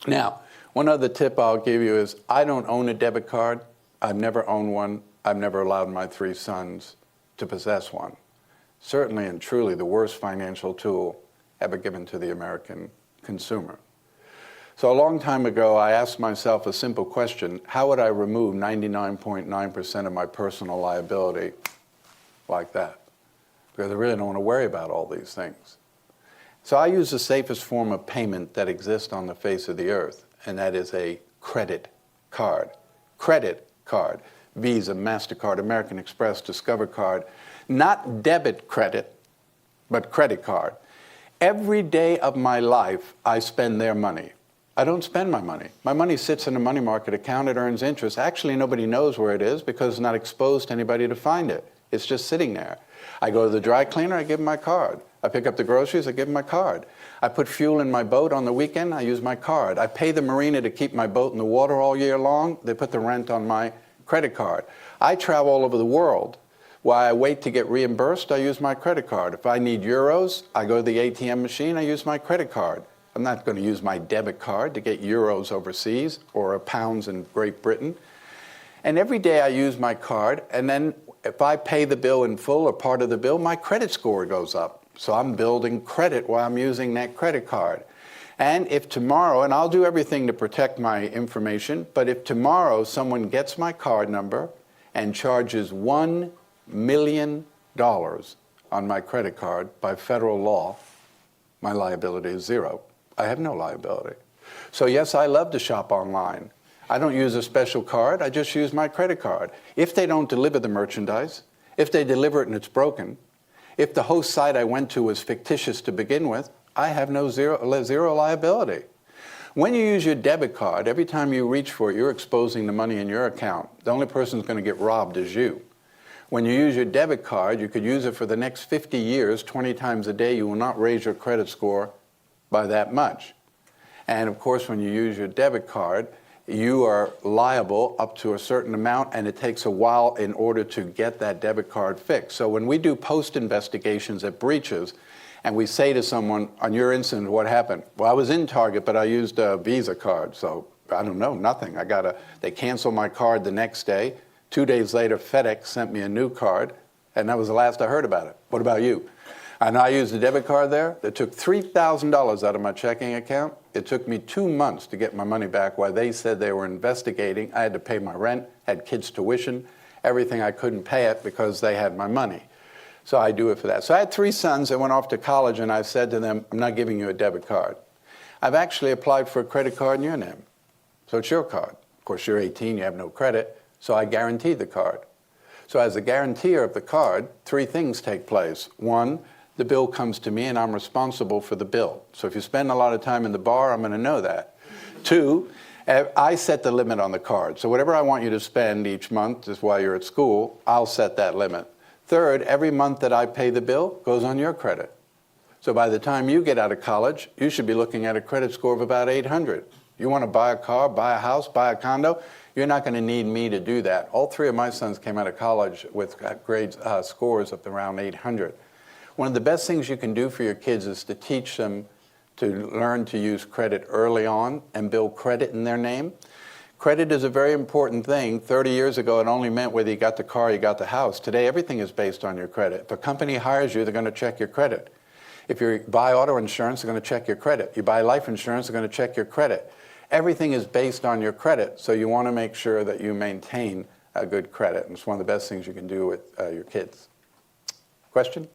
Now, one other tip I'll give you is I don't own a debit card. I've never owned one. I've never allowed my 3 sons to possess one. Certainly and truly the worst financial tool ever given to the American consumer. So a long time ago, I asked myself a simple question: how would I remove 99.9% of my personal liability like that? Because I really don't want to worry about all these things. So I use the safest form of payment that exists on the face of the earth, and that is a credit card. Credit card. Visa, MasterCard, American Express, Discover card. Not debit credit, but credit card. Every day of my life, I spend their money. I don't spend my money. My money sits in a money market account. It earns interest. Actually, nobody knows where it is because it's not exposed to anybody to find it. It's just sitting there. I go to the dry cleaner, I give them my card. I pick up the groceries, I give them my card. I put fuel in my boat on the weekend, I use my card. I pay the marina to keep my boat in the water all year long. They put the rent on my credit card. I travel all over the world. While I wait to get reimbursed, I use my credit card. If I need euros, I go to the ATM machine, I use my credit card. I'm not going to use my debit card to get euros overseas or pounds in Great Britain. And every day I use my card, and then if I pay the bill in full or part of the bill, my credit score goes up. So I'm building credit while I'm using that credit card. And if tomorrow, and I'll do everything to protect my information, but if tomorrow someone gets my card number and charges $1 million on my credit card by federal law, my liability is zero. I have no liability. So yes, I love to shop online. I don't use a special card, I just use my credit card. If they don't deliver the merchandise, if they deliver it and it's broken, if the host site I went to was fictitious to begin with, I have zero liability. When you use your debit card, every time you reach for it, you're exposing the money in your account. The only person who's going to get robbed is you. When you use your debit card, you could use it for the next 50 years, 20 times a day. You will not raise your credit score by that much. And of course, when you use your debit card, you are liable up to a certain amount, and it takes a while in order to get that debit card fixed. So when we do post investigations at breaches, and we say to someone, on your incident, what happened? Well, I was in Target, but I used a Visa card, so I don't know, nothing. They canceled my card the next day. 2 days later, FedEx sent me a new card, and that was the last I heard about it. What about you? And I used a debit card there that took $3,000 out of my checking account. It took me 2 months to get my money back while they said they were investigating. I had to pay my rent, had kids' tuition, everything. I couldn't pay it because they had my money. So I do it for that. So I had 3 sons that went off to college, and I said to them, I'm not giving you a debit card. I've actually applied for a credit card in your name. So it's your card. Of course, you're 18, you have no credit, so I guaranteed the card. So as a guarantor of the card, 3 things take place. 1, the bill comes to me and I'm responsible for the bill. So if you spend a lot of time in the bar, I'm going to know that. 2, I set the limit on the card. So whatever I want you to spend each month is while you're at school, I'll set that limit. 3rd, every month that I pay the bill goes on your credit. So by the time you get out of college, you should be looking at a credit score of about 800. You want to buy a car, buy a house, buy a condo, you're not going to need me to do that. All 3 of my sons came out of college with scores of around 800. One of the best things you can do for your kids is to teach them to learn to use credit early on and build credit in their name. Credit is a very important thing. 30 years ago, it only meant whether you got the car or you got the house. Today, everything is based on your credit. If a company hires you, they're going to check your credit. If you buy auto insurance, they're going to check your credit. You buy life insurance, they're going to check your credit. Everything is based on your credit, so you want to make sure that you maintain a good credit. And it's one of the best things you can do with your kids. Question?